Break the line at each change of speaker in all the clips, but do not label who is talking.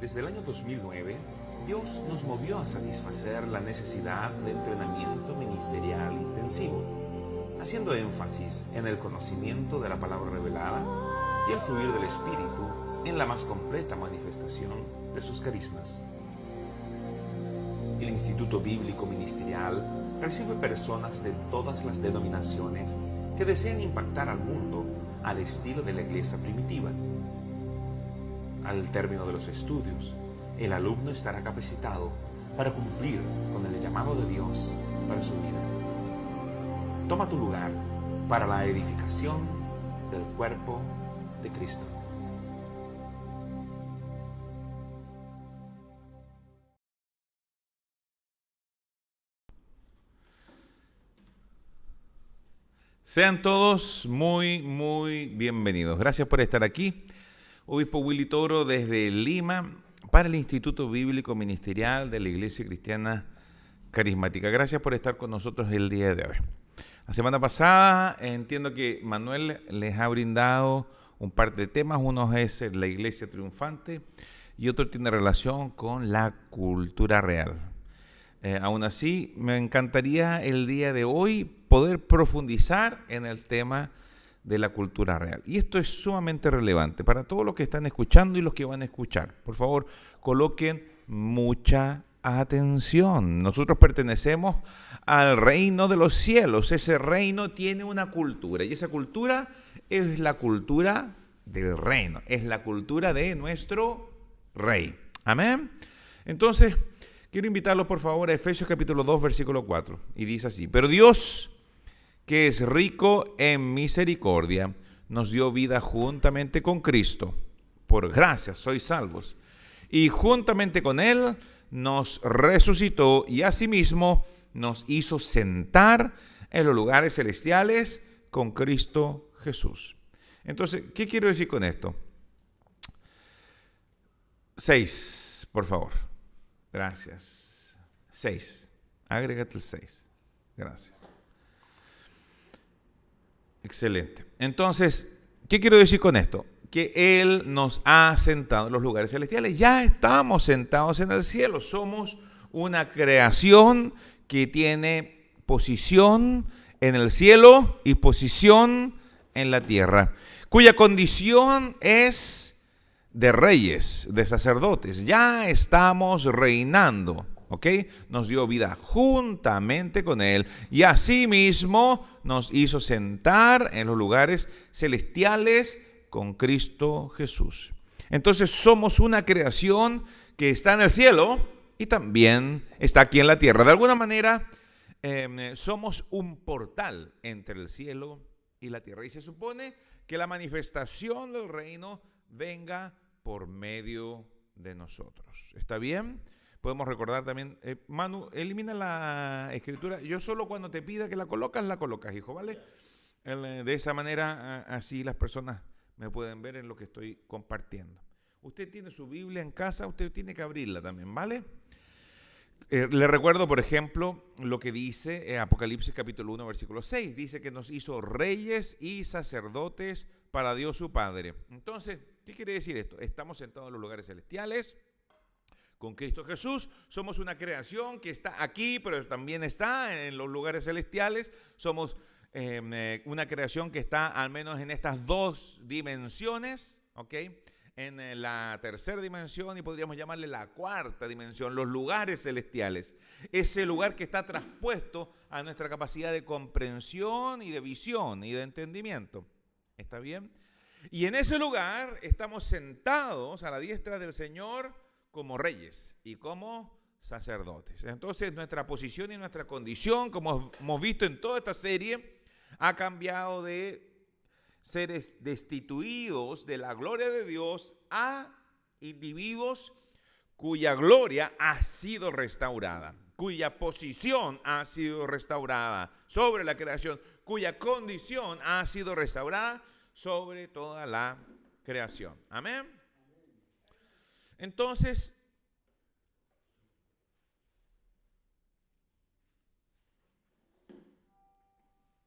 Desde el año 2009, Dios nos movió a satisfacer la necesidad de entrenamiento ministerial intensivo, haciendo énfasis en el conocimiento de la palabra revelada y el fluir del Espíritu en la más completa manifestación de sus carismas. El Instituto Bíblico Ministerial recibe personas de todas las denominaciones que desean impactar al mundo al estilo de la iglesia primitiva. Al término de los estudios, el alumno estará capacitado para cumplir con el llamado de Dios para su vida. Toma tu lugar para la edificación del cuerpo de Cristo.
Sean todos muy bienvenidos. Gracias por estar aquí. Obispo Willy Toro desde Lima para el Instituto Bíblico Ministerial de la Iglesia Cristiana Carismática. Gracias por estar con nosotros el día de hoy. La semana pasada entiendo que Manuel les ha brindado un par de temas. Uno es la Iglesia Triunfante y otro tiene relación con la cultura real. Aún así, me encantaría el día de hoy poder profundizar en el tema de la cultura real. Y esto es sumamente relevante para todos los que están escuchando y los que van a escuchar. Por favor, coloquen mucha atención. Nosotros pertenecemos al reino de los cielos. Ese reino tiene una cultura y esa cultura es la cultura del reino. Es la cultura de nuestro rey. Amén. Entonces, quiero invitarlos por favor a Efesios capítulo 2, versículo 4. Y dice así: pero Dios, que es rico en misericordia, nos dio vida juntamente con Cristo. Por gracia sois salvos. Y juntamente con Él nos resucitó y asimismo nos hizo sentar en los lugares celestiales con Cristo Jesús. Entonces, ¿qué quiero decir con esto? 6, por favor. Gracias. 6. Agrégate el 6. Gracias. Excelente. Entonces, ¿qué quiero decir con esto? Que Él nos ha sentado en los lugares celestiales. Ya estamos sentados en el cielo. Somos una creación que tiene posición en el cielo y posición en la tierra, cuya condición es de reyes, de sacerdotes. Ya estamos reinando. ¿Ok? Nos dio vida juntamente con Él y asimismo nos hizo sentar en los lugares celestiales con Cristo Jesús. Entonces somos una creación que está en el cielo y también está aquí en la tierra. De alguna manera somos un portal entre el cielo y la tierra. Y se supone que la manifestación del reino venga por medio de nosotros. ¿Está bien? Podemos recordar también, Manu, elimina la escritura. Yo solo cuando te pida que la colocas, hijo, ¿vale? De esa manera, así las personas me pueden ver en lo que estoy compartiendo. Usted tiene su Biblia en casa, usted tiene que abrirla también, ¿vale? Le recuerdo, por ejemplo, lo que dice Apocalipsis capítulo 1, versículo 6. Dice que nos hizo reyes y sacerdotes para Dios su Padre. Entonces, ¿qué quiere decir esto? Estamos sentados en los lugares celestiales con Cristo Jesús. Somos una creación que está aquí, pero también está en los lugares celestiales. Somos una creación que está al menos en estas dos dimensiones, ¿ok? En la tercera dimensión y podríamos llamarle la cuarta dimensión, los lugares celestiales. Ese lugar que está traspuesto a nuestra capacidad de comprensión y de visión y de entendimiento. ¿Está bien? Y en ese lugar estamos sentados a la diestra del Señor como reyes y como sacerdotes. Entonces nuestra posición y nuestra condición, como hemos visto en toda esta serie, ha cambiado de seres destituidos de la gloria de Dios a individuos cuya gloria ha sido restaurada, cuya posición ha sido restaurada sobre la creación, cuya condición ha sido restaurada sobre toda la creación. Amén. Entonces,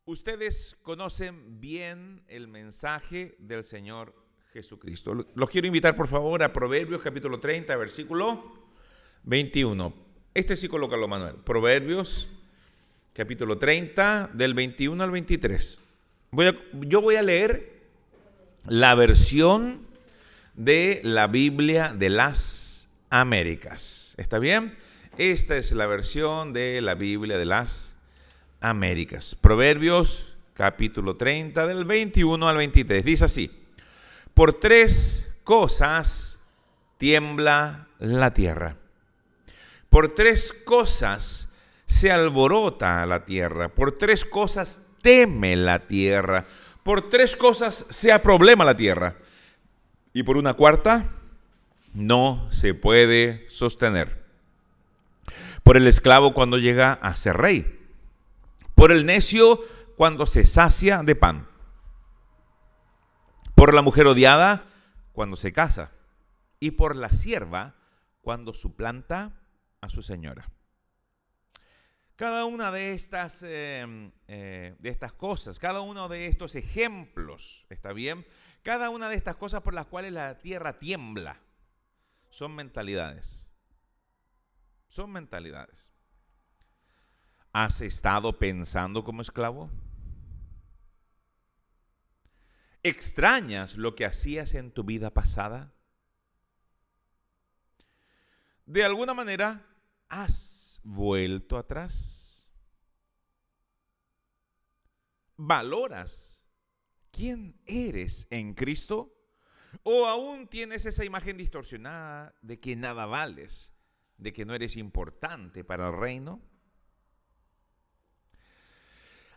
ustedes conocen bien el mensaje del Señor Jesucristo. Los quiero invitar, por favor, a Proverbios capítulo 30, versículo 21. Este sí colócalo, Manuel. Proverbios capítulo 30, del 21 al 23. Yo voy a leer la versión de la Biblia de las Américas. ¿Está bien? Esta es la versión de la Biblia de las Américas. Proverbios capítulo 30, del 21 al 23. Dice así: por 3 cosas tiembla la tierra. Por 3 cosas se alborota la tierra. Por 3 cosas teme la tierra. Por 3 cosas se aproblema la tierra. Y por una cuarta no se puede sostener. Por el esclavo cuando llega a ser rey. Por el necio cuando se sacia de pan. Por la mujer odiada cuando se casa. Y por la sierva cuando suplanta a su señora. Cada una de estas cosas, cada uno de estos ejemplos, ¿está bien? Cada una de estas cosas por las cuales la tierra tiembla son mentalidades. Son mentalidades. ¿Has estado pensando como esclavo? ¿Extrañas lo que hacías en tu vida pasada? De alguna manera, ¿has vuelto atrás? ¿Valoras quién eres en Cristo? ¿O aún tienes esa imagen distorsionada de que nada vales, de que no eres importante para el reino?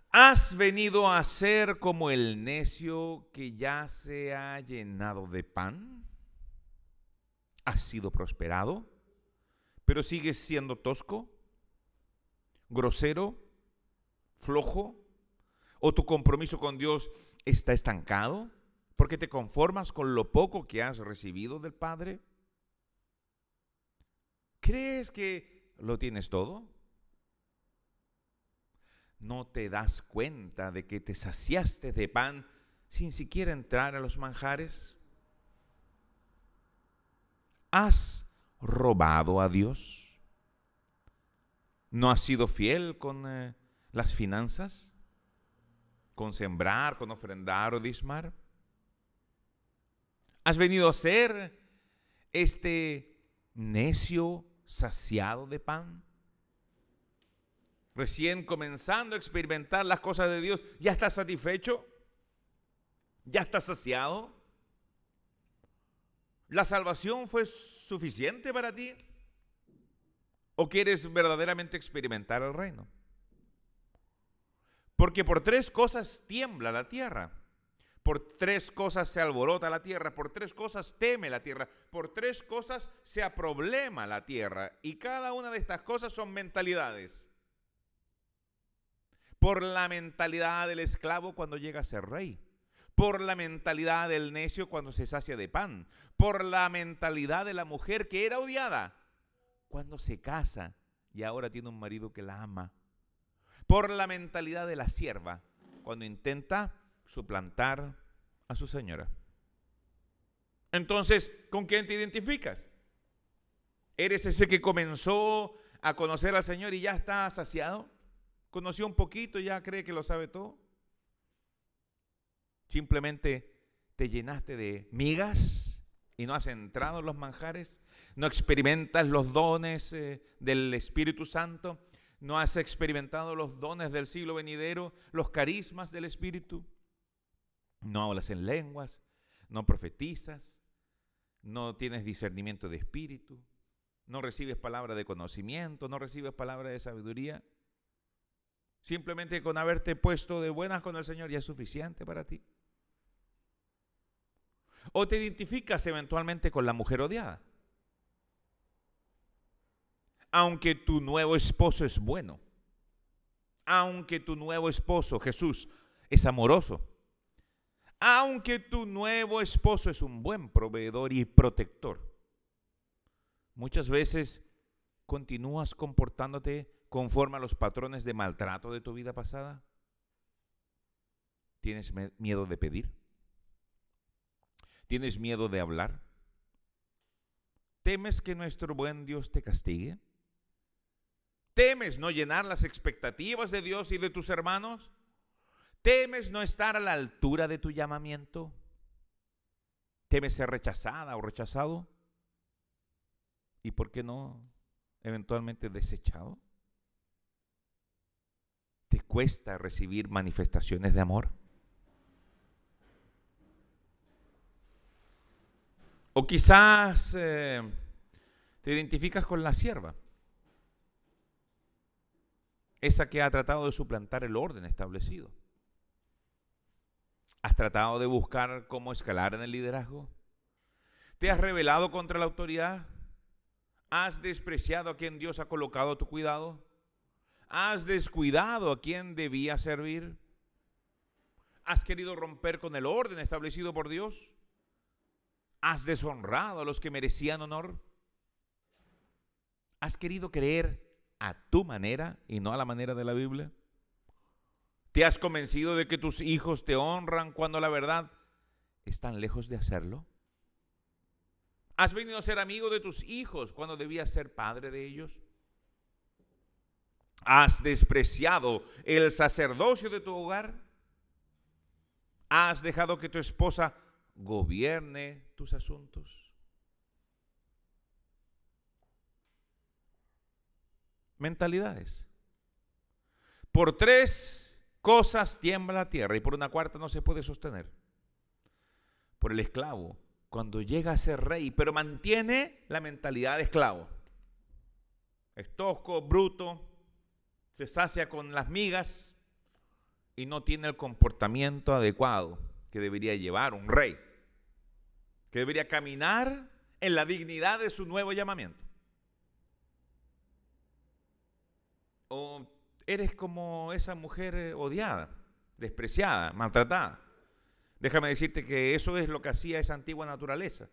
¿Has venido a ser como el necio que ya se ha llenado de pan? ¿Has sido prosperado, pero sigues siendo tosco, grosero, flojo? ¿O tu compromiso con Dios está estancado porque te conformas con lo poco que has recibido del Padre? ¿Crees que lo tienes todo? ¿No te das cuenta de que te saciaste de pan sin siquiera entrar a los manjares? ¿Has robado a Dios? ¿No has sido fiel con las finanzas? ¿Con sembrar, con ofrendar o diezmar? ¿Has venido a ser este necio saciado de pan? Recién comenzando a experimentar las cosas de Dios, ¿ya estás satisfecho? ¿Ya estás saciado? ¿La salvación fue suficiente para ti? ¿O quieres verdaderamente experimentar el reino? Porque por 3 cosas tiembla la tierra. Por 3 cosas se alborota la tierra. Por 3 cosas teme la tierra. Por 3 cosas se aproblema la tierra. Y cada una de estas cosas son mentalidades. Por la mentalidad del esclavo cuando llega a ser rey. Por la mentalidad del necio cuando se sacia de pan. Por la mentalidad de la mujer que era odiada cuando se casa y ahora tiene un marido que la ama. Por la mentalidad de la sierva cuando intenta suplantar a su señora. Entonces, ¿con quién te identificas? ¿Eres ese que comenzó a conocer al Señor y ya está saciado? ¿Conoció un poquito y ya cree que lo sabe todo? ¿Simplemente te llenaste de migas y no has entrado en los manjares? ¿No experimentas los dones del Espíritu Santo? ¿No has experimentado los dones del siglo venidero, los carismas del Espíritu? ¿No hablas en lenguas? ¿No profetizas? ¿No tienes discernimiento de espíritu? ¿No recibes palabra de conocimiento? ¿No recibes palabra de sabiduría? Simplemente con haberte puesto de buenas con el Señor ya es suficiente para ti. ¿O te identificas eventualmente con la mujer odiada? Aunque tu nuevo esposo es bueno, aunque tu nuevo esposo, Jesús, es amoroso, aunque tu nuevo esposo es un buen proveedor y protector, muchas veces continúas comportándote conforme a los patrones de maltrato de tu vida pasada. ¿Tienes miedo de pedir? ¿Tienes miedo de hablar? ¿Temes que nuestro buen Dios te castigue? ¿Temes no llenar las expectativas de Dios y de tus hermanos? ¿Temes no estar a la altura de tu llamamiento? ¿Temes ser rechazada o rechazado? ¿Y por qué no eventualmente desechado? ¿Te cuesta recibir manifestaciones de amor? O quizás te identificas con la sierva, esa que ha tratado de suplantar el orden establecido. ¿Has tratado de buscar cómo escalar en el liderazgo? ¿Te has rebelado contra la autoridad? ¿Has despreciado a quien Dios ha colocado a tu cuidado? ¿Has descuidado a quien debía servir? ¿Has querido romper con el orden establecido por Dios? ¿Has deshonrado a los que merecían honor? ¿Has querido creer a tu manera y no a la manera de la Biblia? ¿Te has convencido de que tus hijos te honran cuando la verdad están lejos de hacerlo? ¿Has venido a ser amigo de tus hijos cuando debías ser padre de ellos? ¿Has despreciado el sacerdocio de tu hogar? ¿Has dejado que tu esposa gobierne tus asuntos? Mentalidades. Por 3 cosas tiembla la tierra y por una cuarta no se puede sostener. Por el esclavo, cuando llega a ser rey, pero mantiene la mentalidad de esclavo. Es tosco, bruto, se sacia con las migas y no tiene el comportamiento adecuado que debería llevar un rey, que debería caminar en la dignidad de su nuevo llamamiento. O eres como esa mujer odiada, despreciada, maltratada. Déjame decirte que eso es lo que hacía esa antigua naturaleza,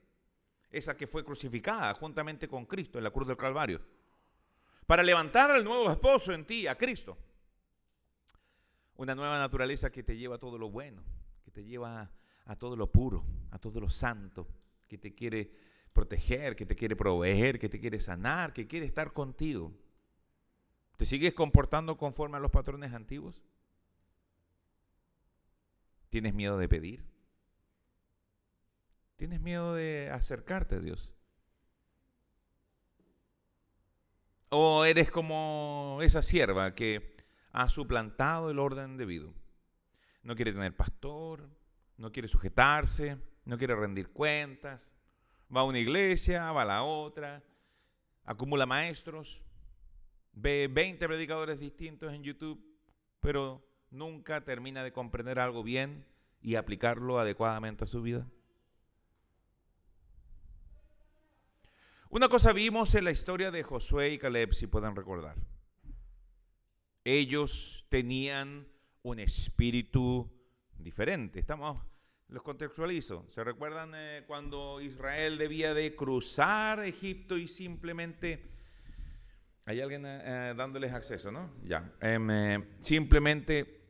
esa que fue crucificada juntamente con Cristo en la cruz del Calvario, para levantar al nuevo esposo en ti, a Cristo. Una nueva naturaleza que te lleva a todo lo bueno, que te lleva a todo lo puro, a todo lo santo, que te quiere proteger, que te quiere proveer, que te quiere sanar, que quiere estar contigo. ¿Te sigues comportando conforme a los patrones antiguos? ¿Tienes miedo de pedir? ¿Tienes miedo de acercarte a Dios? ¿O eres como esa sierva que ha suplantado el orden debido? No quiere tener pastor, no quiere sujetarse, no quiere rendir cuentas, va a una iglesia, va a la otra, acumula maestros, ve 20 predicadores distintos en YouTube, pero nunca termina de comprender algo bien y aplicarlo adecuadamente a su vida. Una cosa vimos en la historia de Josué y Caleb, si pueden recordar. Ellos tenían un espíritu diferente. Los contextualizo. ¿Se recuerdan cuando Israel debía de cruzar Egipto y simplemente... Hay alguien dándoles acceso, ¿no? Ya. Simplemente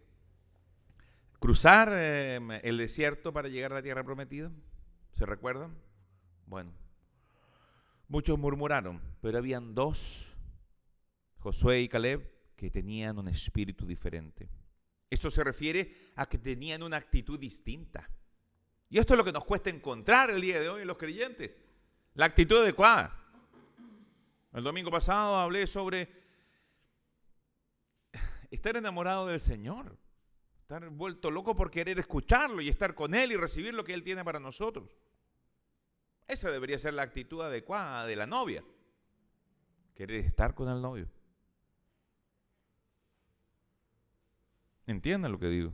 cruzar el desierto para llegar a la tierra prometida. ¿Se recuerdan? Bueno. Muchos murmuraron, pero habían 2, Josué y Caleb, que tenían un espíritu diferente. Esto se refiere a que tenían una actitud distinta. Y esto es lo que nos cuesta encontrar el día de hoy en los creyentes. La actitud adecuada. El domingo pasado hablé sobre estar enamorado del Señor. Estar vuelto loco por querer escucharlo y estar con Él y recibir lo que Él tiene para nosotros. Esa debería ser la actitud adecuada de la novia. Querer estar con el novio. ¿Entiendan lo que digo?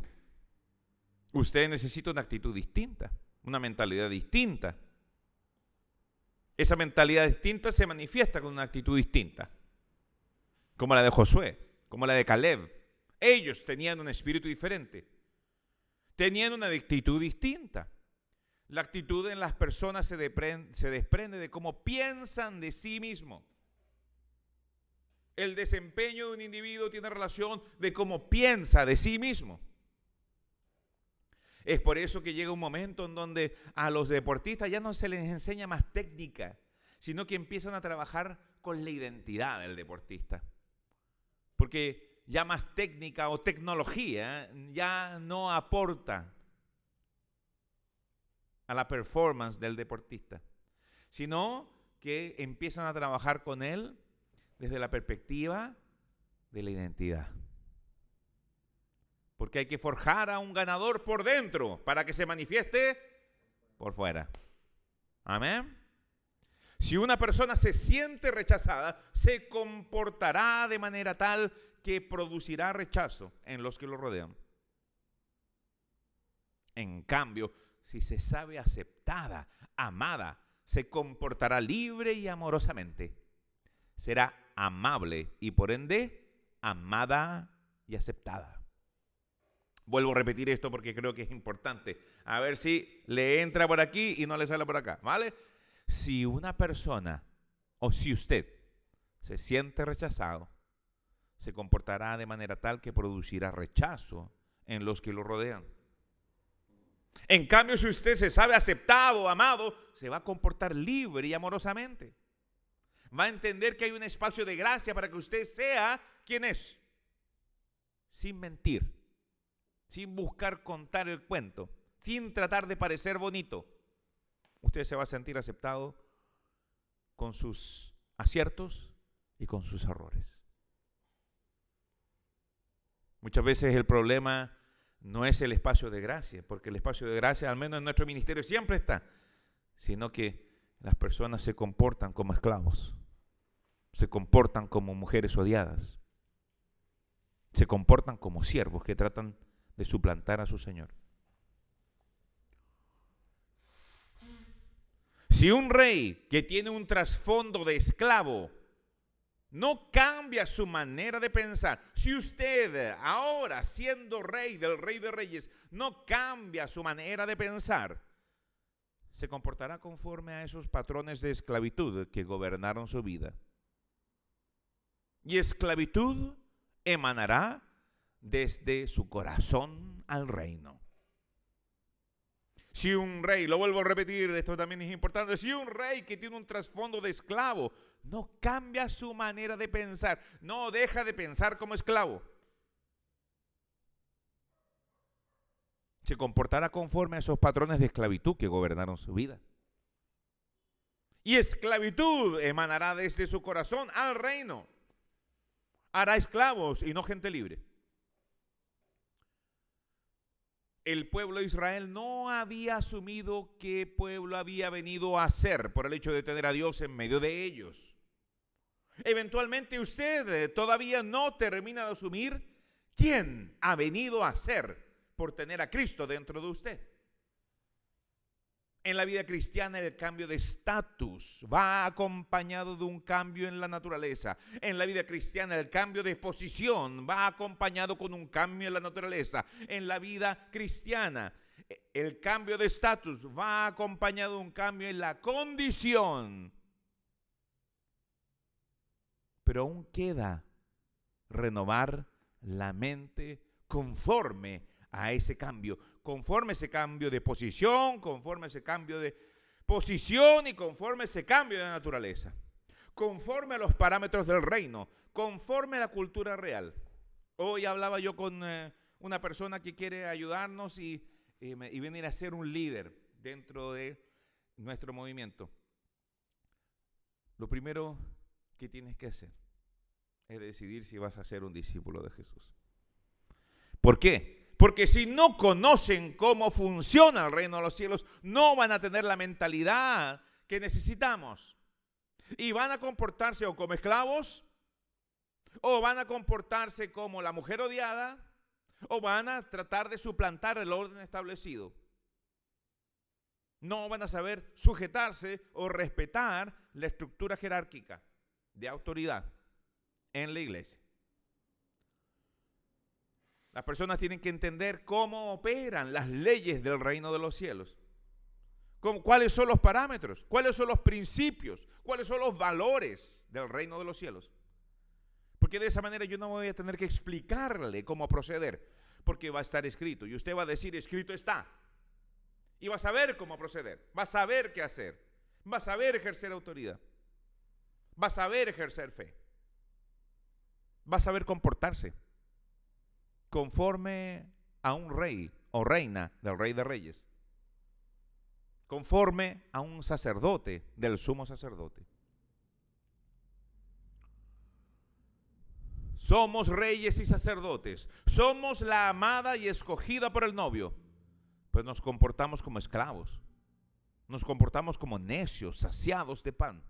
Usted necesita una actitud distinta, una mentalidad distinta. Esa mentalidad distinta se manifiesta con una actitud distinta, como la de Josué, como la de Caleb. Ellos tenían un espíritu diferente, tenían una actitud distinta. La actitud en las personas se desprende de cómo piensan de sí mismo. El desempeño de un individuo tiene relación de cómo piensa de sí mismo. Es por eso que llega un momento en donde a los deportistas ya no se les enseña más técnica, sino que empiezan a trabajar con la identidad del deportista. Porque ya más técnica o tecnología ya no aporta a la performance del deportista, sino que empiezan a trabajar con él desde la perspectiva de la identidad. Porque hay que forjar a un ganador por dentro para que se manifieste por fuera. Amén. Si una persona se siente rechazada, se comportará de manera tal que producirá rechazo en los que lo rodean. En cambio, si se sabe aceptada, amada, se comportará libre y amorosamente. Será amable y por ende amada y aceptada. Vuelvo a repetir esto porque creo que es importante. A ver si le entra por aquí y no le sale por acá, ¿vale? Si una persona o si usted se siente rechazado, se comportará de manera tal que producirá rechazo en los que lo rodean. En cambio, si usted se sabe aceptado, amado, se va a comportar libre y amorosamente. Va a entender que hay un espacio de gracia para que usted sea quien es, sin mentir, sin buscar contar el cuento, sin tratar de parecer bonito. Usted se va a sentir aceptado con sus aciertos y con sus errores. Muchas veces el problema no es el espacio de gracia, porque el espacio de gracia, al menos en nuestro ministerio, siempre está, sino que las personas se comportan como esclavos, se comportan como mujeres odiadas, se comportan como siervos que tratan de suplantar a su Señor. Si un rey que tiene un trasfondo de esclavo no cambia su manera de pensar, si usted ahora siendo rey del Rey de Reyes no cambia su manera de pensar, se comportará conforme a esos patrones de esclavitud que gobernaron su vida. Y esclavitud emanará desde su corazón al reino. Si un rey, lo vuelvo a repetir, esto también es importante, si un rey que tiene un trasfondo de esclavo no cambia su manera de pensar, no deja de pensar como esclavo, se comportará conforme a esos patrones de esclavitud que gobernaron su vida. Y esclavitud emanará desde su corazón al reino. Hará esclavos y no gente libre. El pueblo de Israel no había asumido qué pueblo había venido a ser por el hecho de tener a Dios en medio de ellos. Eventualmente usted todavía no termina de asumir quién ha venido a ser por tener a Cristo dentro de usted. En la vida cristiana el cambio de estatus va acompañado de un cambio en la naturaleza. En la vida cristiana el cambio de posición va acompañado con un cambio en la naturaleza. En la vida cristiana el cambio de estatus va acompañado de un cambio en la condición. Pero aún queda renovar la mente conforme a ese cambio, conforme a ese cambio de posición, conforme a ese cambio de posición y conforme a ese cambio de naturaleza, conforme a los parámetros del reino, conforme a la cultura real. Hoy hablaba yo con una persona que quiere ayudarnos y venir a ser un líder dentro de nuestro movimiento. Lo primero que tienes que hacer es decidir si vas a ser un discípulo de Jesús. ¿Por qué? Porque si no conocen cómo funciona el reino de los cielos, no van a tener la mentalidad que necesitamos. Y van a comportarse o como esclavos, o van a comportarse como la mujer odiada, o van a tratar de suplantar el orden establecido. No van a saber sujetarse o respetar la estructura jerárquica de autoridad en la iglesia. Las personas tienen que entender cómo operan las leyes del reino de los cielos. ¿Cuáles son los parámetros? ¿Cuáles son los principios? ¿Cuáles son los valores del reino de los cielos? Porque de esa manera yo no voy a tener que explicarle cómo proceder. porque va a estar escrito. Y usted va a decir, escrito está. Y va a saber cómo proceder, va a saber qué hacer, va a saber ejercer autoridad, va a saber ejercer fe, va a saber comportarse conforme a un rey o reina del Rey de Reyes, conforme a un sacerdote del sumo sacerdote. Somos reyes y sacerdotes, somos la amada y escogida por el novio, pues nos comportamos como esclavos, nos comportamos como necios, saciados de pan,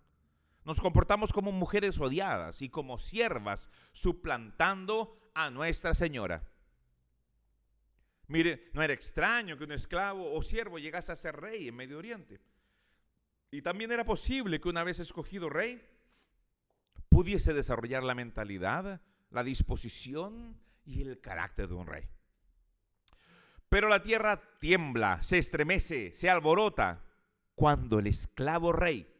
nos comportamos como mujeres odiadas y como siervas, suplantando a Nuestra Señora. Mire, no era extraño que un esclavo o siervo llegase a ser rey en Medio Oriente. Y también era posible que una vez escogido rey, pudiese desarrollar la mentalidad, la disposición y el carácter de un rey. Pero la tierra tiembla, se estremece, se alborota cuando el esclavo rey,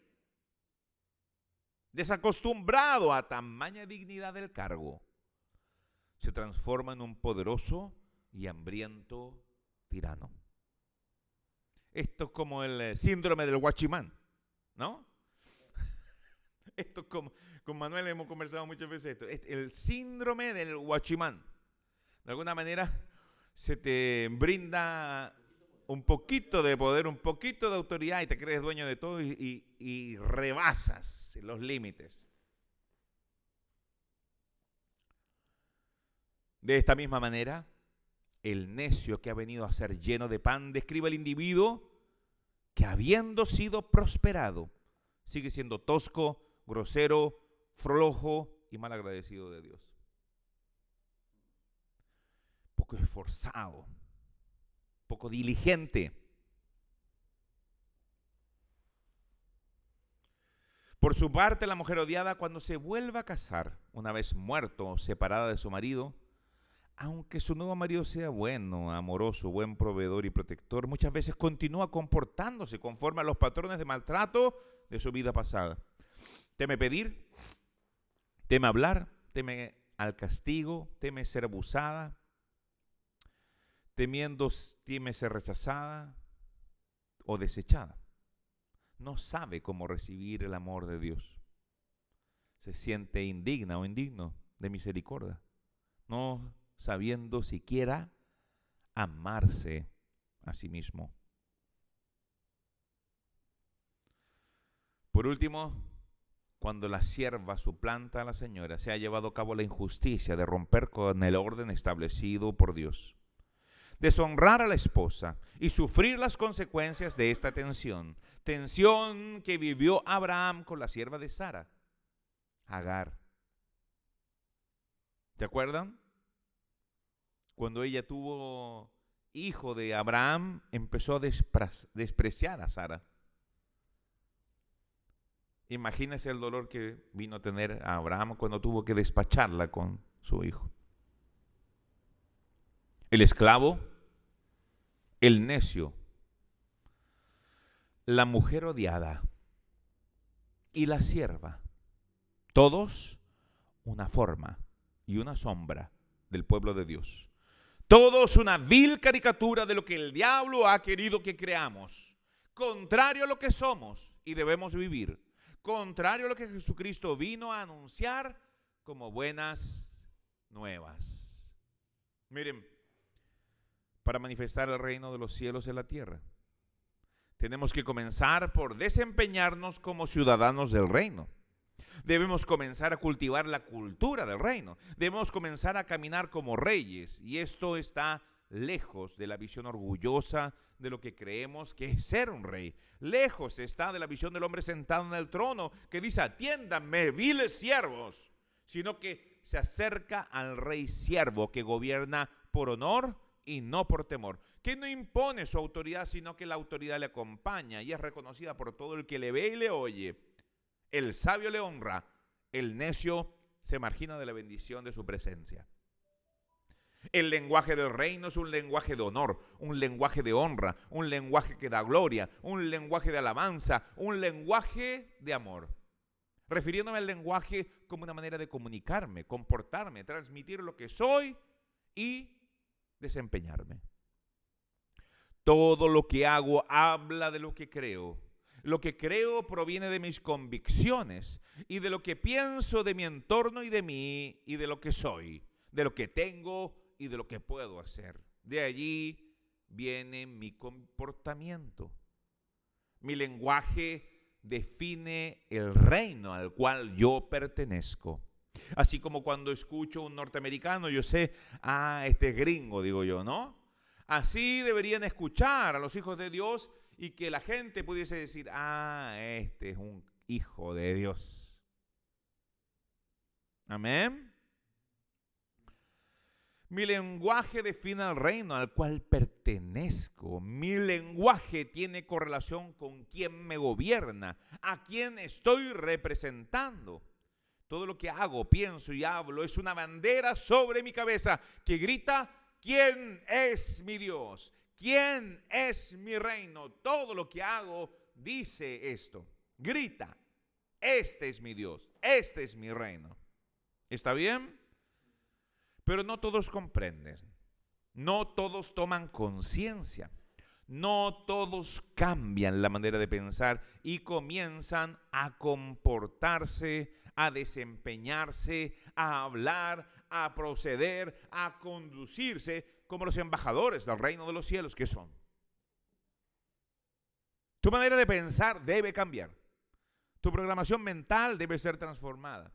desacostumbrado a tamaña dignidad del cargo, se transforma en un poderoso y hambriento tirano. Esto es como el síndrome del guachimán, ¿no? Esto como con Manuel hemos conversado muchas veces esto. El síndrome del guachimán. De alguna manera se te brinda un poquito de poder, un poquito de autoridad y te crees dueño de todo y rebasas los límites. De esta misma manera, el necio que ha venido a ser lleno de pan describe al individuo que, habiendo sido prosperado, sigue siendo tosco, grosero, flojo y mal agradecido de Dios. Poco esforzado, poco diligente. Por su parte, la mujer odiada, cuando se vuelva a casar, una vez muerto o separada de su marido, aunque su nuevo marido sea bueno, amoroso, buen proveedor y protector, muchas veces continúa comportándose conforme a los patrones de maltrato de su vida pasada. Teme pedir, teme hablar, teme al castigo, teme ser abusada, teme ser rechazada o desechada. No sabe cómo recibir el amor de Dios. Se siente indigna o indigno de misericordia, no sabiendo siquiera amarse a sí mismo. Por último, cuando la sierva suplanta a la señora, se ha llevado a cabo la injusticia de romper con el orden establecido por Dios, deshonrar a la esposa y sufrir las consecuencias de esta tensión que vivió Abraham con la sierva de Sara, Agar. ¿Se acuerdan? Cuando ella tuvo hijo de Abraham, empezó a despreciar a Sara. Imagínese el dolor que vino a tener a Abraham cuando tuvo que despacharla con su hijo. El esclavo, el necio, la mujer odiada y la sierva, todos una forma y una sombra del pueblo de Dios. Todos una vil caricatura de lo que el diablo ha querido que creamos, contrario a lo que somos y debemos vivir, contrario a lo que Jesucristo vino a anunciar como buenas nuevas. Miren, para manifestar el reino de los cielos en la tierra, tenemos que comenzar por desempeñarnos como ciudadanos del reino. Debemos comenzar a cultivar la cultura del reino. Debemos comenzar a caminar como reyes. Y esto está lejos de la visión orgullosa de lo que creemos que es ser un rey. Lejos está de la visión del hombre sentado en el trono que dice: atiéndanme, viles siervos. Sino que se acerca al rey siervo que gobierna por honor y no por temor, que no impone su autoridad, sino que la autoridad le acompaña y es reconocida por todo el que le ve y le oye. El sabio le honra, el necio se margina de la bendición de su presencia. El lenguaje del reino es un lenguaje de honor, un lenguaje de honra, un lenguaje que da gloria, un lenguaje de alabanza, un lenguaje de amor. Refiriéndome al lenguaje como una manera de comunicarme, comportarme, transmitir lo que soy y desempeñarme. Todo lo que hago habla de lo que creo. Lo que creo proviene de mis convicciones y de lo que pienso de mi entorno y de mí y de lo que soy, de lo que tengo y de lo que puedo hacer. De allí viene mi comportamiento. Mi lenguaje define el reino al cual yo pertenezco. Así como cuando escucho a un norteamericano, yo sé, este es gringo, digo yo, ¿no? Así deberían escuchar a los hijos de Dios y que la gente pudiese decir, este es un hijo de Dios. Amén. Mi lenguaje define el reino al cual pertenezco. Mi lenguaje tiene correlación con quién me gobierna, a quién estoy representando. Todo lo que hago, pienso y hablo es una bandera sobre mi cabeza que grita, ¿quién es mi Dios? ¿Quién es mi reino? Todo lo que hago dice esto. Grita, este es mi Dios, este es mi reino. ¿Está bien? Pero no todos comprenden. No todos toman conciencia. No todos cambian la manera de pensar y comienzan a comportarse, a desempeñarse, a hablar, a proceder, a conducirse como los embajadores del reino de los cielos que son. Tu manera de pensar debe cambiar. Tu programación mental debe ser transformada.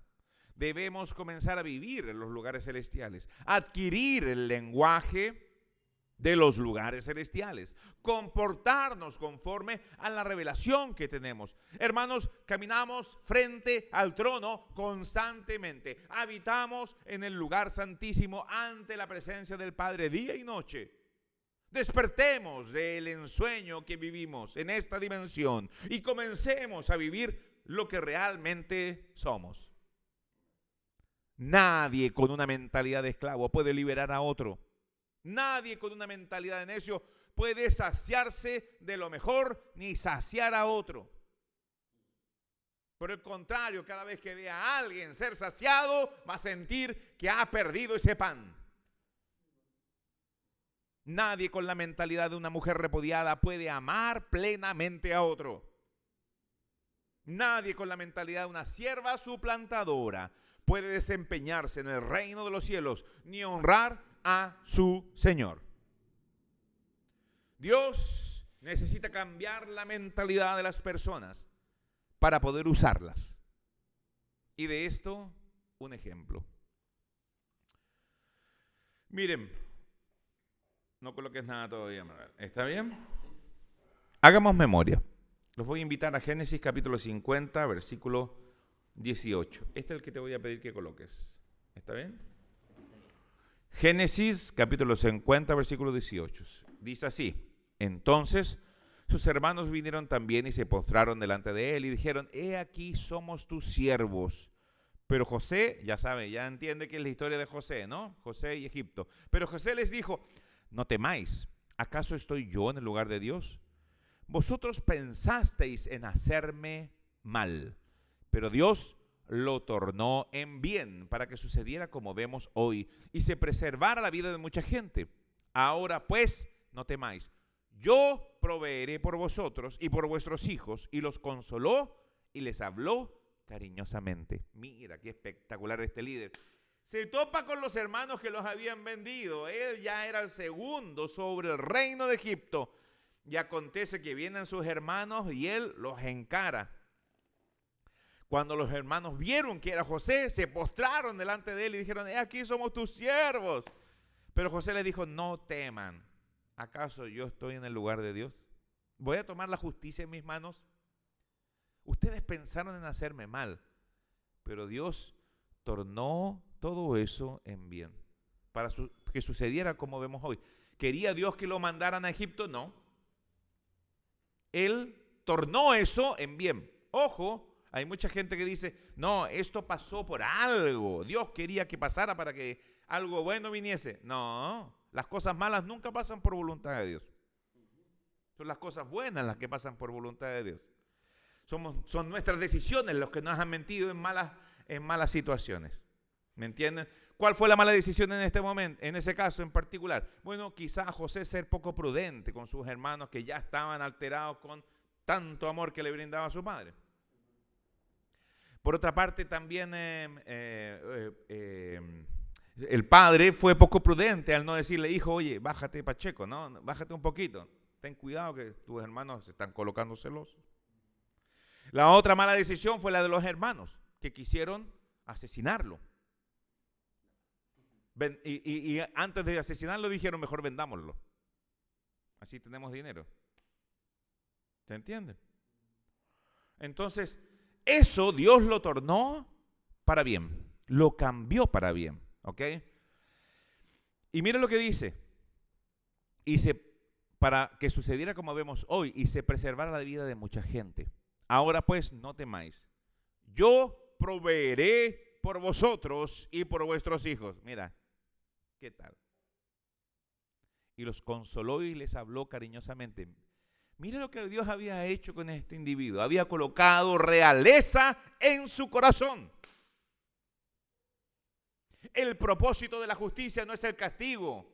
Debemos comenzar a vivir en los lugares celestiales, adquirir el lenguaje de los lugares celestiales, comportarnos conforme a la revelación que tenemos. Hermanos, caminamos frente al trono constantemente, habitamos en el lugar santísimo ante la presencia del Padre día y noche. Despertemos del ensueño que vivimos en esta dimensión y comencemos a vivir lo que realmente somos. Nadie con una mentalidad de esclavo puede liberar a otro. Nadie con una mentalidad de necio puede saciarse de lo mejor ni saciar a otro. Por el contrario, cada vez que vea a alguien ser saciado, va a sentir que ha perdido ese pan. Nadie con la mentalidad de una mujer repudiada puede amar plenamente a otro. Nadie con la mentalidad de una sierva suplantadora puede desempeñarse en el reino de los cielos ni honrar a su Señor. Dios necesita cambiar la mentalidad de las personas para poder usarlas. Y de esto, un ejemplo. Miren, no coloques nada todavía, Manuel. ¿Está bien? Hagamos memoria. Los voy a invitar a Génesis capítulo 50, versículo 18. Este es el que te voy a pedir que coloques. ¿Está bien? Génesis capítulo 50, versículo 18. Dice así: entonces sus hermanos vinieron también y se postraron delante de él y dijeron, he aquí somos tus siervos. Pero José, ya sabe, ya entiende que es la historia de José, ¿no? José y Egipto. Pero José les dijo, no temáis, ¿acaso estoy yo en el lugar de Dios? Vosotros pensasteis en hacerme mal, pero Dios lo tornó en bien para que sucediera como vemos hoy y se preservara la vida de mucha gente. Ahora pues, no temáis, yo proveeré por vosotros y por vuestros hijos. Y los consoló y les habló cariñosamente. Mira qué espectacular este líder. Se topa con los hermanos que los habían vendido. Él ya era el segundo sobre el reino de Egipto. Y acontece que vienen sus hermanos y él los encara. Cuando los hermanos vieron que era José, se postraron delante de él y dijeron, aquí somos tus siervos. Pero José les dijo, no teman. ¿Acaso yo estoy en el lugar de Dios? ¿Voy a tomar la justicia en mis manos? Ustedes pensaron en hacerme mal, pero Dios tornó todo eso en bien para que sucediera como vemos hoy. ¿Quería Dios que lo mandaran a Egipto? No. Él tornó eso en bien. Ojo, hay mucha gente que dice, no, esto pasó por algo. Dios quería que pasara para que algo bueno viniese. No, las cosas malas nunca pasan por voluntad de Dios. Son las cosas buenas las que pasan por voluntad de Dios. Son nuestras decisiones los que nos han metido en malas situaciones. ¿Me entienden? ¿Cuál fue la mala decisión en este momento, en ese caso en particular? Bueno, quizás José ser poco prudente con sus hermanos que ya estaban alterados con tanto amor que le brindaba a su padre. Por otra parte, también el padre fue poco prudente al no decirle, hijo, oye, bájate Pacheco, ¿no? Bájate un poquito. Ten cuidado que tus hermanos se están colocando celosos. La otra mala decisión fue la de los hermanos que quisieron asesinarlo. Y antes de asesinarlo dijeron, mejor vendámoslo. Así tenemos dinero. ¿Se entiende? Entonces, eso Dios lo tornó para bien. Lo cambió para bien. ¿Ok? Y mira lo que dice. Para que sucediera como vemos hoy y se preservara la vida de mucha gente. Ahora pues, no temáis. Yo proveeré por vosotros y por vuestros hijos. Mira. ¿Qué tal? Y los consoló y les habló cariñosamente. Mira lo que Dios había hecho con este individuo. Había colocado realeza en su corazón. El propósito de la justicia no es el castigo.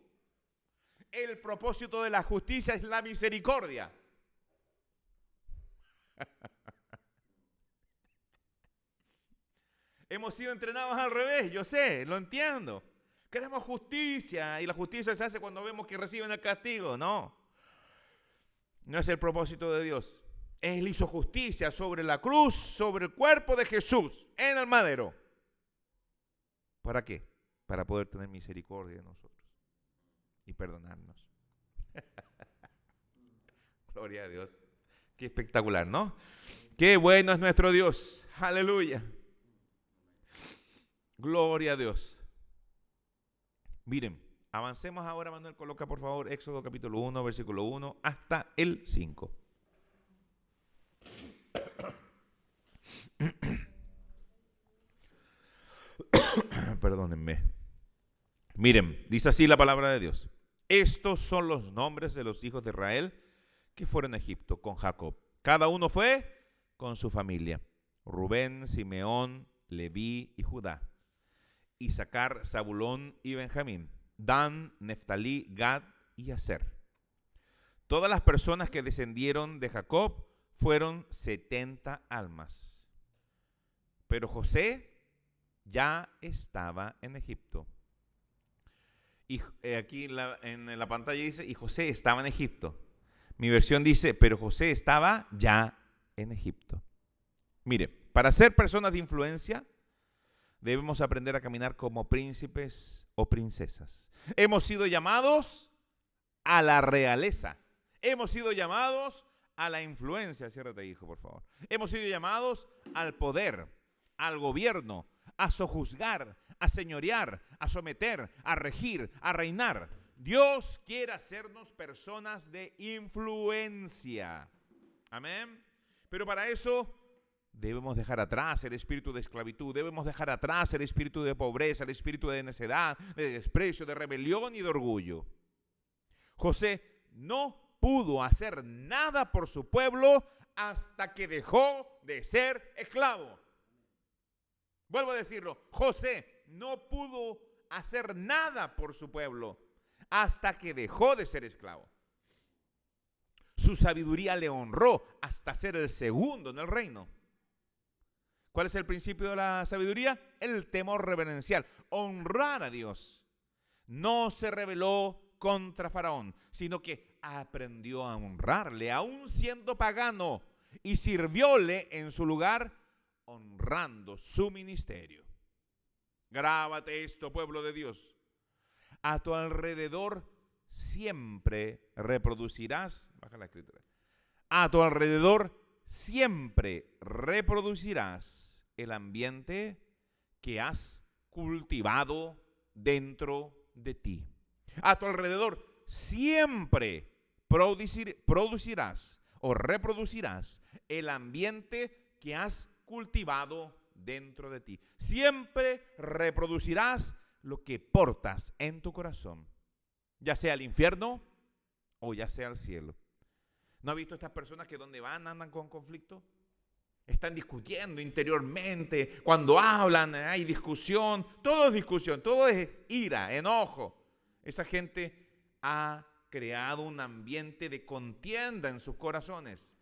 El propósito de la justicia es la misericordia. Hemos sido entrenados al revés, yo sé, lo entiendo. Queremos justicia y la justicia se hace cuando vemos que reciben el castigo. No es el propósito de Dios. Él hizo justicia sobre la cruz, sobre el cuerpo de Jesús, en el madero. ¿Para qué? Para poder tener misericordia de nosotros y perdonarnos. Gloria a Dios. Qué espectacular, ¿no? Qué bueno es nuestro Dios. Aleluya. Gloria a Dios. Miren, avancemos ahora, Manuel, coloca por favor Éxodo capítulo 1, versículo 1 hasta el 5. Perdónenme. Miren, dice así la palabra de Dios. Estos son los nombres de los hijos de Israel que fueron a Egipto con Jacob. Cada uno fue con su familia. Rubén, Simeón, Leví y Judá. Isaacar, Zabulón y Benjamín, Dan, Neftalí, Gad y Aser. Todas las personas que descendieron de Jacob fueron 70 almas. Pero José ya estaba en Egipto. Y aquí en la pantalla dice, y José estaba en Egipto. Mi versión dice, pero José estaba ya en Egipto. Mire, para ser personas de influencia, debemos aprender a caminar como príncipes o princesas. Hemos sido llamados a la realeza. Hemos sido llamados a la influencia. Ciérrate, hijo, por favor. Hemos sido llamados al poder, al gobierno, a sojuzgar, a señorear, a someter, a regir, a reinar. Dios quiere hacernos personas de influencia. Amén. Pero para eso debemos dejar atrás el espíritu de esclavitud, debemos dejar atrás el espíritu de pobreza, el espíritu de necedad, de desprecio, de rebelión y de orgullo. José no pudo hacer nada por su pueblo hasta que dejó de ser esclavo. Vuelvo a decirlo, José no pudo hacer nada por su pueblo hasta que dejó de ser esclavo. Su sabiduría le honró hasta ser el segundo en el reino. ¿Cuál es el principio de la sabiduría? El temor reverencial, honrar a Dios. No se rebeló contra Faraón, sino que aprendió a honrarle, aún siendo pagano, y sirvióle en su lugar, honrando su ministerio. Grábate esto, pueblo de Dios. A tu alrededor siempre reproducirás, baja la escritura, a tu alrededor siempre reproducirás el ambiente que has cultivado dentro de ti. A tu alrededor siempre producirás o reproducirás el ambiente que has cultivado dentro de ti. Siempre reproducirás lo que portas en tu corazón, ya sea el infierno o ya sea el cielo. ¿No ha visto estas personas que donde van andan con conflicto? están discutiendo interiormente, cuando hablan hay discusión, todo es ira, enojo. Esa gente ha creado un ambiente de contienda en sus corazones.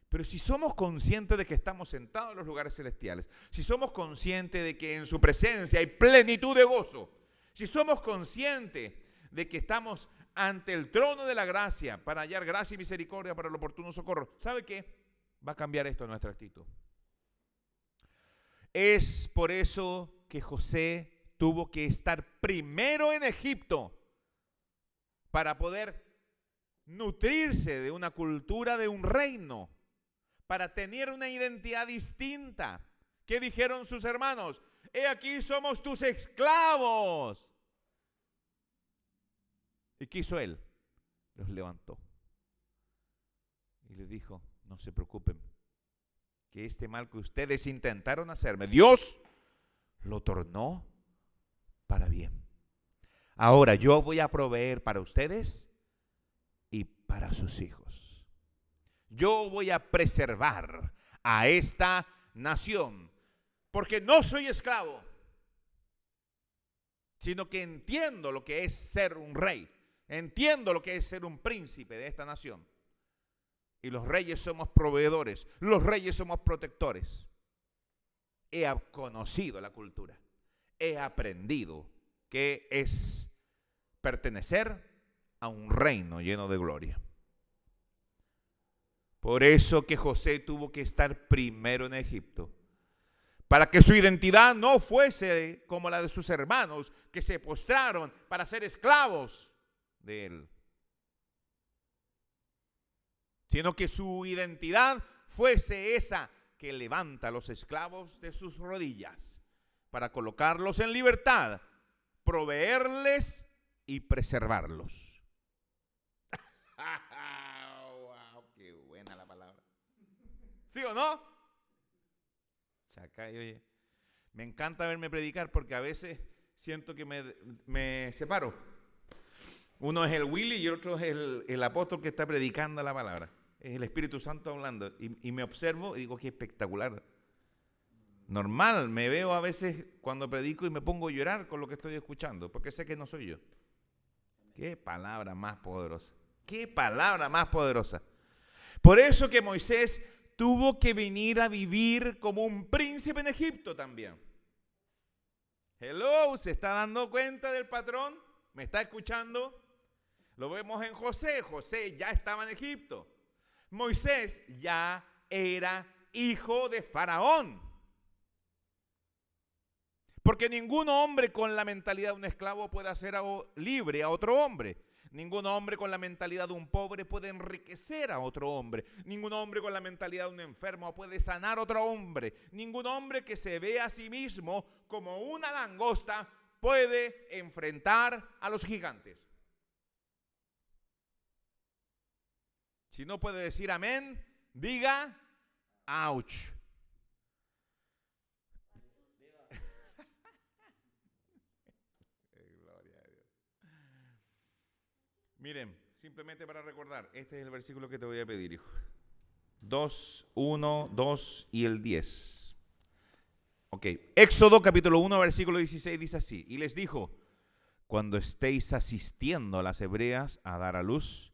Pero si somos conscientes de que estamos sentados en los lugares celestiales, si somos conscientes de que en su presencia hay plenitud de gozo, si somos conscientes de que estamos ante el trono de la gracia para hallar gracia y misericordia para el oportuno socorro, ¿sabe qué? Va a cambiar esto en nuestra actitud. Es por eso que José tuvo que estar primero en Egipto para poder nutrirse de una cultura, de un reino, para tener una identidad distinta. ¿Qué dijeron sus hermanos? He aquí somos tus esclavos. ¿Y qué hizo él? Los levantó y les dijo: no se preocupen, que este mal que ustedes intentaron hacerme, Dios lo tornó para bien. Ahora yo voy a proveer para ustedes y para sus hijos. Yo voy a preservar a esta nación, porque no soy esclavo, sino que entiendo lo que es ser un rey, entiendo lo que es ser un príncipe de esta nación. Y los reyes somos proveedores, los reyes somos protectores. He conocido la cultura, he aprendido que es pertenecer a un reino lleno de gloria. Por eso que José tuvo que estar primero en Egipto, para que su identidad no fuese como la de sus hermanos, que se postraron para ser esclavos de él, sino que su identidad fuese esa que levanta a los esclavos de sus rodillas para colocarlos en libertad, proveerles y preservarlos. ¡Wow! ¡Qué buena la palabra! ¿Sí o no? Chacay, oye, me encanta verme predicar porque a veces siento que me separo. Uno es el Willy y el otro es el apóstol que está predicando la palabra. Es el Espíritu Santo hablando. Y me observo y digo: qué espectacular. Normal, me veo a veces cuando predico y me pongo a llorar con lo que estoy escuchando, porque sé que no soy yo. Qué palabra más poderosa. Qué palabra más poderosa. Por eso que Moisés tuvo que venir a vivir como un príncipe en Egipto también. Hello, ¿se está dando cuenta del patrón? ¿Me está escuchando? Lo vemos en José. José ya estaba en Egipto. Moisés ya era hijo de Faraón. Porque ningún hombre con la mentalidad de un esclavo puede hacer libre a otro hombre. Ningún hombre con la mentalidad de un pobre puede enriquecer a otro hombre. Ningún hombre con la mentalidad de un enfermo puede sanar a otro hombre. Ningún hombre que se ve a sí mismo como una langosta puede enfrentar a los gigantes. Si no puede decir amén, diga ouch. Gloria a Dios. Miren, simplemente para recordar, este es el versículo que te voy a pedir, hijo. 2, 1, 2 y el 10. Ok, Éxodo capítulo 1, versículo 16 dice así: y les dijo: cuando estéis asistiendo a las hebreas a dar a luz,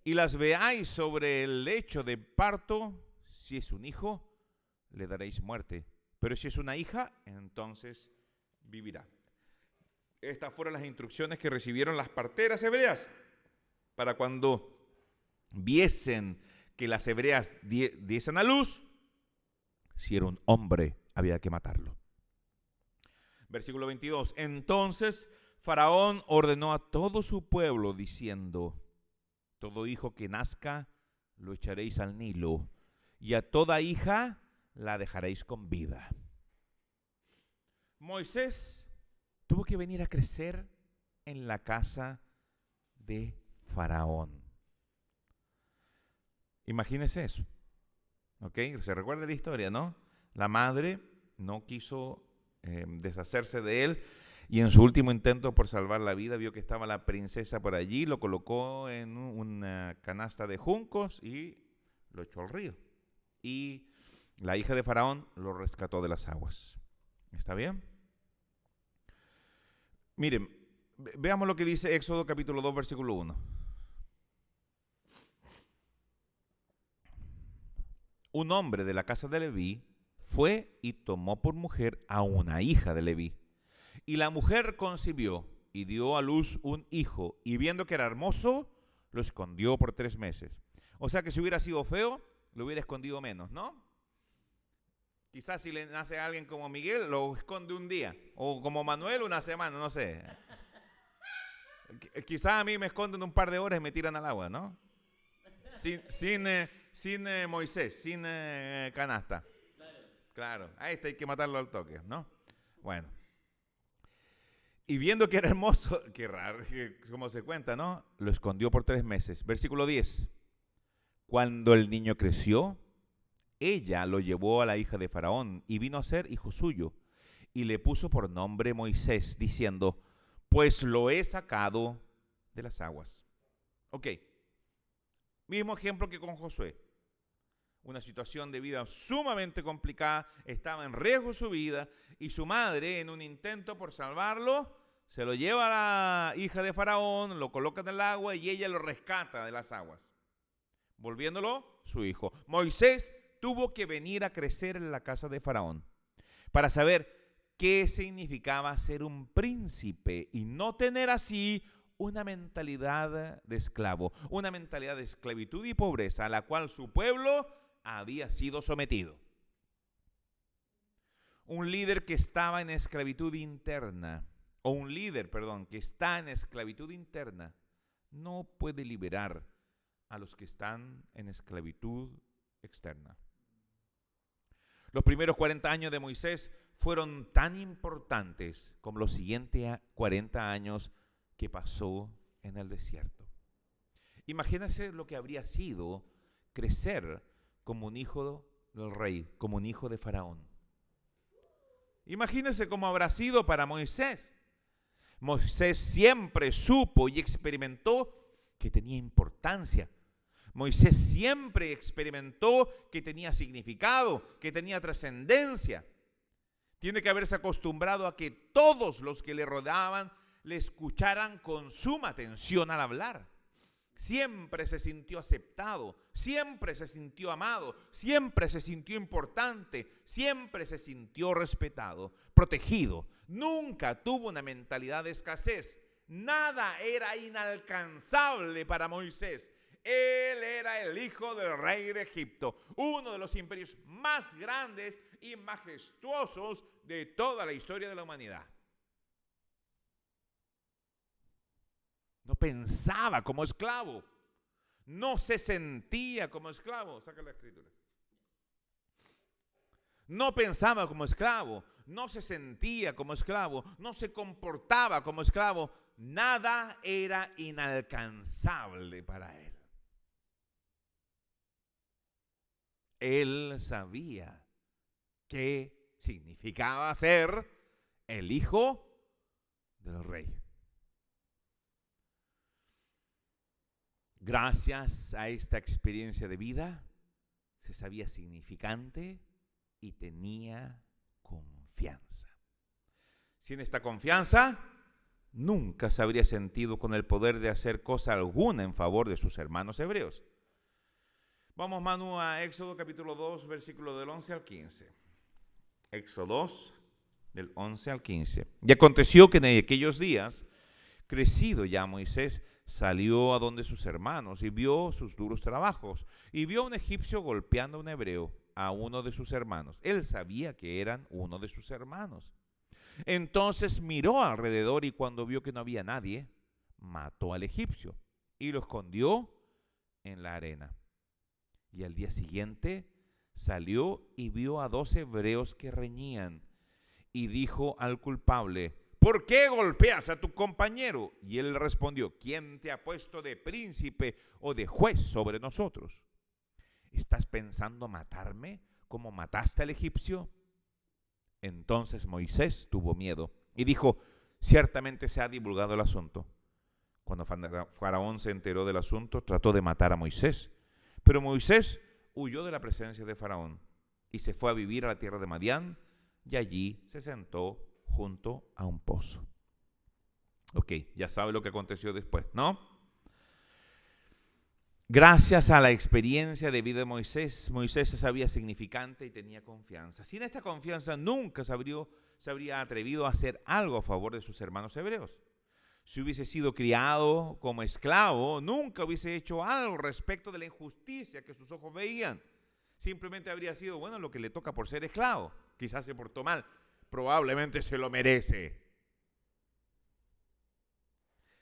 y las veáis sobre el lecho de parto, si es un hijo, le daréis muerte, pero si es una hija, entonces vivirá. Estas fueron las instrucciones que recibieron las parteras hebreas para cuando viesen que las hebreas diesen a luz, si era un hombre, había que matarlo. Versículo 22. Entonces Faraón ordenó a todo su pueblo diciendo: todo hijo que nazca lo echaréis al Nilo, y a toda hija la dejaréis con vida. Moisés tuvo que venir a crecer en la casa de Faraón. Imagínese eso. ¿Ok? Se recuerda la historia, ¿no? La madre no quiso deshacerse de él, y en su último intento por salvar la vida vio que estaba la princesa por allí, lo colocó en una canasta de juncos y lo echó al río. y la hija de Faraón lo rescató de las aguas. ¿Está bien? Miren, veamos lo que dice Éxodo capítulo 2, versículo 1. Un hombre de la casa de Leví fue y tomó por mujer a una hija de Leví. Y la mujer concibió y dio a luz un hijo, y viendo que era hermoso, lo escondió por 3 meses. O sea que si hubiera sido feo, lo hubiera escondido menos, ¿no? Quizás si le nace a alguien como Miguel, lo esconde un día. O como Manuel, una semana, no sé. Quizás a mí me esconden un par de horas y me tiran al agua, ¿no? Sin Moisés, sin canasta. Claro, ahí está, hay que matarlo al toque, ¿no? Bueno. Y viendo que era hermoso, qué raro, como se cuenta, ¿no? Lo escondió por 3 meses. Versículo 10. Cuando el niño creció, ella lo llevó a la hija de Faraón y vino a ser hijo suyo. Y le puso por nombre Moisés, diciendo, pues lo he sacado de las aguas. Ok. Mismo ejemplo que con Josué. Una situación de vida sumamente complicada, estaba en riesgo su vida, y su madre, en un intento por salvarlo, se lo lleva a la hija de Faraón, lo coloca en el agua y ella lo rescata de las aguas, volviéndolo su hijo. Moisés tuvo que venir a crecer en la casa de Faraón para saber qué significaba ser un príncipe y no tener así una mentalidad de esclavo, una mentalidad de esclavitud y pobreza a la cual su pueblo había sido sometido. Un líder que estaba en esclavitud interna, o un líder, perdón, que está en esclavitud interna, no puede liberar a los que están en esclavitud externa. Los primeros 40 años de Moisés fueron tan importantes como los siguientes 40 años que pasó en el desierto. Imagínense lo que habría sido crecer como un hijo del rey, como un hijo de Faraón. Imagínense cómo habrá sido para Moisés. Moisés siempre supo y experimentó que tenía importancia. Moisés siempre experimentó que tenía significado, que tenía trascendencia. Tiene que haberse acostumbrado a que todos los que le rodeaban le escucharan con suma atención al hablar. Siempre se sintió aceptado, siempre se sintió amado, siempre se sintió importante, siempre se sintió respetado, protegido. Nunca tuvo una mentalidad de escasez. Nada era inalcanzable para Moisés. Él era el hijo del rey de Egipto, uno de los imperios más grandes y majestuosos de toda la historia de la humanidad. No pensaba como esclavo. No se sentía como esclavo. Saca la escritura. No pensaba como esclavo. No se sentía como esclavo. No se comportaba como esclavo. Nada era inalcanzable para él. Él sabía qué significaba ser el hijo del rey. Gracias a esta experiencia de vida, se sabía significante y tenía confianza. Sin esta confianza, nunca se habría sentido con el poder de hacer cosa alguna en favor de sus hermanos hebreos. Vamos, Manu, a Éxodo capítulo 2, versículo del 11 al 15. Éxodo 2, del 11 al 15. Y aconteció que en aquellos días, crecido ya Moisés, salió a donde sus hermanos y vio sus duros trabajos y vio a un egipcio golpeando a un hebreo, a uno de sus hermanos. Él sabía que eran uno de sus hermanos. Entonces miró alrededor y cuando vio que no había nadie, mató al egipcio y lo escondió en la arena. Y al día siguiente salió y vio a 2 hebreos que reñían y dijo al culpable: ¿por qué golpeas a tu compañero? Y él respondió: ¿quién te ha puesto de príncipe o de juez sobre nosotros? ¿Estás pensando matarme como mataste al egipcio? Entonces Moisés tuvo miedo y dijo: ciertamente se ha divulgado el asunto. Cuando Faraón se enteró del asunto, trató de matar a Moisés. Pero Moisés huyó de la presencia de Faraón y se fue a vivir a la tierra de Madián, y allí se sentó junto a un pozo. Ok, ya sabe lo que aconteció después, ¿no? Gracias a la experiencia de vida de Moisés, Moisés se sabía significante y tenía confianza. Sin esta confianza nunca se habría atrevido a hacer algo a favor de sus hermanos hebreos. Si hubiese sido criado como esclavo, nunca hubiese hecho algo respecto de la injusticia que sus ojos veían. Simplemente habría sido, bueno, lo que le toca por ser esclavo. Quizás se portó mal, probablemente se lo merece.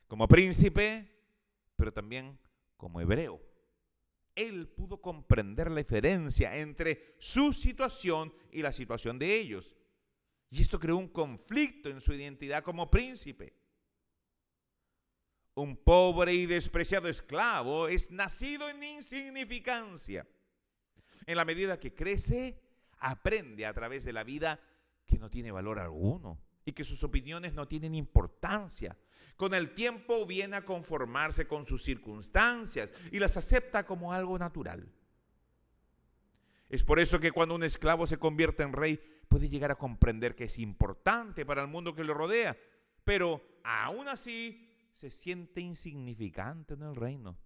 Como príncipe, pero también como hebreo. Él pudo comprender la diferencia entre su situación y la situación de ellos. Y esto creó un conflicto en su identidad como príncipe. Un pobre y despreciado esclavo es nacido en insignificancia. En la medida que crece, aprende a través de la vida que no tiene valor alguno y que sus opiniones no tienen importancia. Con el tiempo viene a conformarse con sus circunstancias y las acepta como algo natural. Es por eso que cuando un esclavo se convierte en rey, puede llegar a comprender que es importante para el mundo que lo rodea, pero aún así se siente insignificante en el reino.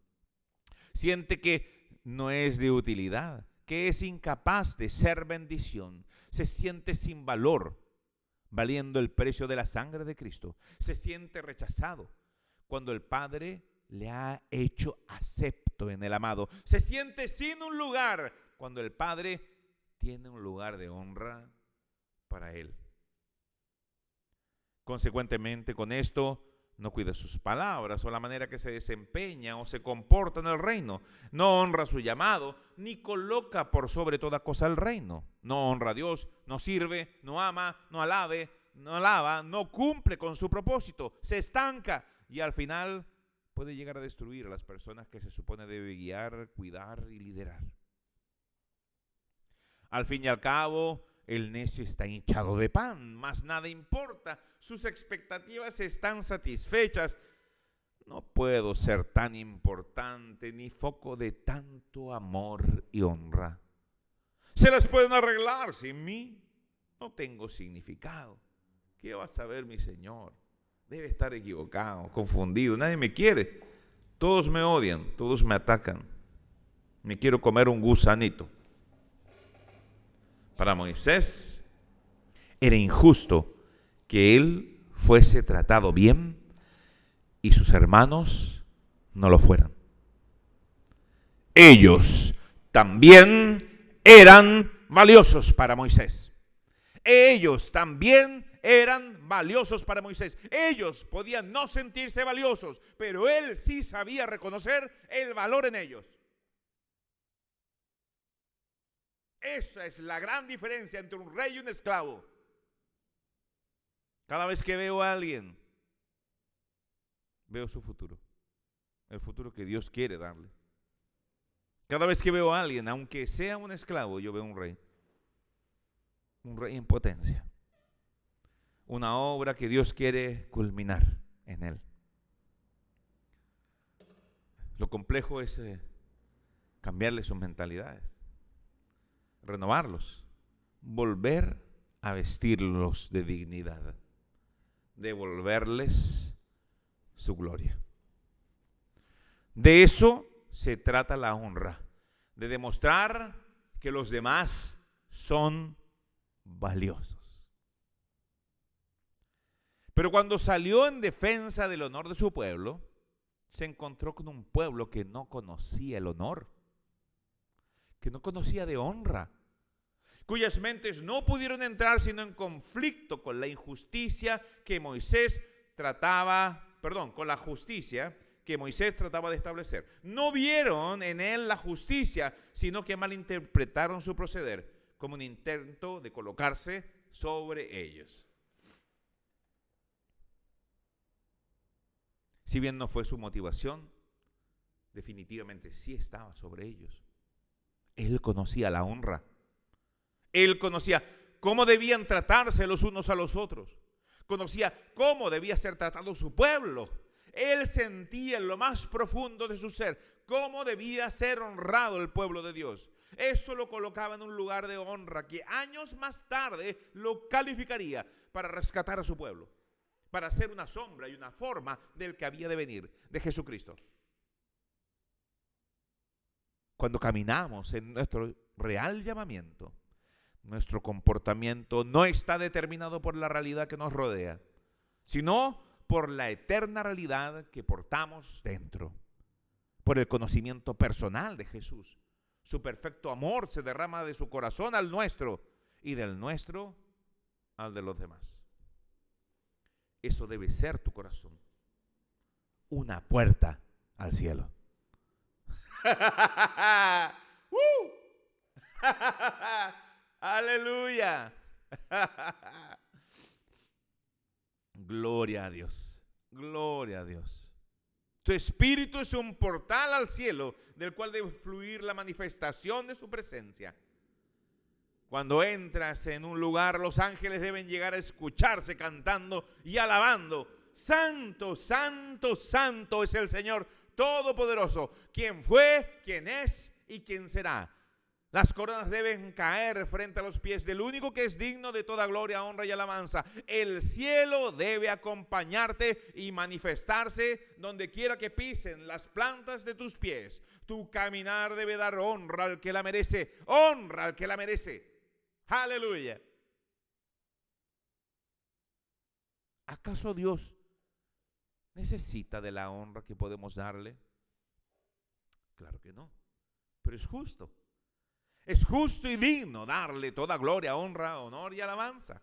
Siente que no es de utilidad, que es incapaz de ser bendición. Se siente sin valor, valiendo el precio de la sangre de Cristo. Se siente rechazado cuando el Padre le ha hecho acepto en el amado. Se siente sin un lugar cuando el Padre tiene un lugar de honra para él. Consecuentemente, con esto, no cuida sus palabras o la manera que se desempeña o se comporta en el reino. No honra su llamado, ni coloca por sobre toda cosa el reino. No honra a Dios, no sirve, no ama, no alaba, no cumple con su propósito. Se estanca y al final puede llegar a destruir a las personas que se supone debe guiar, cuidar y liderar. Al fin y al cabo, el necio está hinchado de pan, más nada importa, sus expectativas están satisfechas. No puedo ser tan importante ni foco de tanto amor y honra. Se las pueden arreglar sin mí. No tengo significado. ¿Qué va a saber mi Señor? Debe estar equivocado, confundido. Nadie me quiere. Todos me odian, todos me atacan. Me quiero comer un gusanito. Para Moisés era injusto que él fuese tratado bien y sus hermanos no lo fueran. Ellos también eran valiosos para Moisés. Ellos también eran valiosos para Moisés. Ellos podían no sentirse valiosos, pero él sí sabía reconocer el valor en ellos. Esa es la gran diferencia entre un rey y un esclavo. Cada vez que veo a alguien, veo su futuro, el futuro que Dios quiere darle. Cada vez que veo a alguien, aunque sea un esclavo, yo veo un rey en potencia, una obra que Dios quiere culminar en él. Lo complejo es cambiarle sus mentalidades, renovarlos, volver a vestirlos de dignidad, devolverles su gloria. De eso se trata la honra, de demostrar que los demás son valiosos. Pero cuando salió en defensa del honor de su pueblo, se encontró con un pueblo que no conocía el honor, que no conocía de honra, cuyas mentes no pudieron entrar sino en conflicto con la injusticia que Moisés con la justicia que Moisés trataba de establecer. No vieron en él la justicia, sino que malinterpretaron su proceder como un intento de colocarse sobre ellos. Si bien no fue su motivación, definitivamente sí estaba sobre ellos. Él conocía la honra. Él conocía cómo debían tratarse los unos a los otros. Conocía cómo debía ser tratado su pueblo. Él sentía en lo más profundo de su ser cómo debía ser honrado el pueblo de Dios. Eso lo colocaba en un lugar de honra que años más tarde lo calificaría para rescatar a su pueblo, para ser una sombra y una forma del que había de venir, de Jesucristo. Cuando caminamos en nuestro real llamamiento, nuestro comportamiento no está determinado por la realidad que nos rodea, sino por la eterna realidad que portamos dentro, por el conocimiento personal de Jesús. Su perfecto amor se derrama de su corazón al nuestro y del nuestro al de los demás. Eso debe ser tu corazón, una puerta al cielo. Aleluya. Gloria a Dios. Gloria a Dios. Tu espíritu es un portal al cielo del cual debe fluir la manifestación de su presencia. Cuando entras en un lugar, los ángeles deben llegar a escucharse cantando y alabando. Santo, santo, santo es el Señor Todopoderoso, quien fue, quien es y quien será. Las coronas deben caer frente a los pies del único que es digno de toda gloria, honra y alabanza. El cielo debe acompañarte y manifestarse donde quiera que pisen las plantas de tus pies. Tu caminar debe dar honra al que la merece, honra al que la merece. Aleluya. ¿Acaso Dios necesita de la honra que podemos darle? Claro que no, pero es justo. Es justo y digno darle toda gloria, honra, honor y alabanza.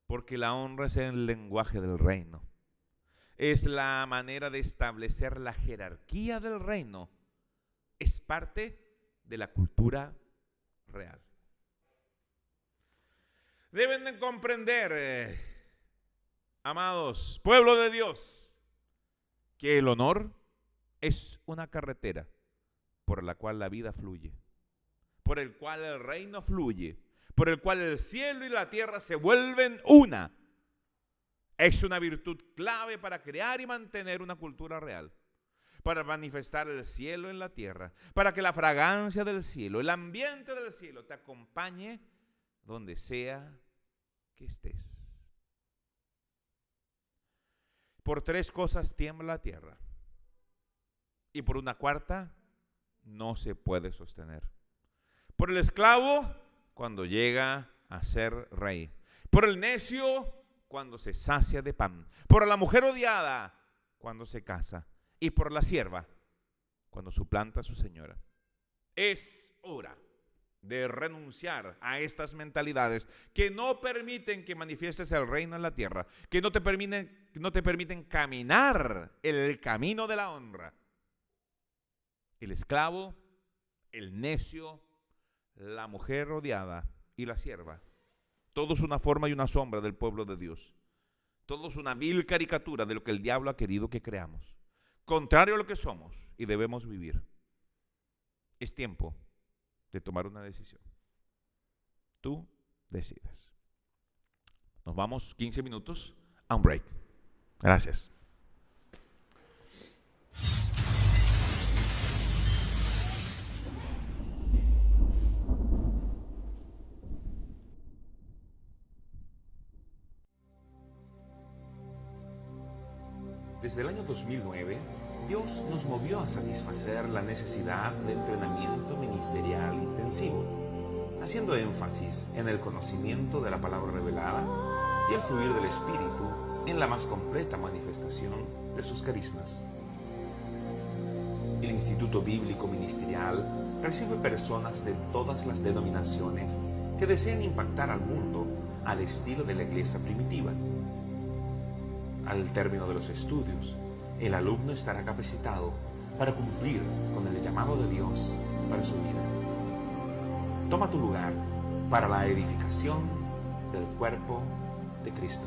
Porque la honra es el lenguaje del reino. Es la manera de establecer la jerarquía del reino. Es parte de la cultura real. Deben de comprender, amados, pueblo de Dios, que el honor es una carretera por la cual la vida fluye, por el cual el reino fluye, por el cual el cielo y la tierra se vuelven una. Es una virtud clave para crear y mantener una cultura real, para manifestar el cielo en la tierra, para que la fragancia del cielo, el ambiente del cielo te acompañe donde sea que estés. Por tres cosas tiembla la tierra, y por una cuarta no se puede sostener. Por el esclavo, cuando llega a ser rey. Por el necio, cuando se sacia de pan. Por la mujer odiada, cuando se casa. Y por la sierva, cuando suplanta a su señora. Es hora de renunciar a estas mentalidades que no permiten que manifiestes el reino en la tierra, que no te permiten caminar el camino de la honra. El esclavo, el necio, la mujer odiada y la sierva. Todos una forma y una sombra del pueblo de Dios. Todos una vil caricatura de lo que el diablo ha querido que creamos. Contrario a lo que somos y debemos vivir. Es tiempo de tomar una decisión. Tú decides. Nos vamos 15 minutos a un break. Gracias.
Desde el año 2009, Dios nos movió a satisfacer la necesidad de entrenamiento ministerial intensivo, haciendo énfasis en el conocimiento de la palabra revelada y el fluir del Espíritu en la más completa manifestación de sus carismas. El Instituto Bíblico Ministerial recibe personas de todas las denominaciones que deseen impactar al mundo al estilo de la iglesia primitiva. Al término de los estudios, el alumno estará capacitado para cumplir con el llamado de Dios para su vida. Toma tu lugar para la edificación del cuerpo de Cristo.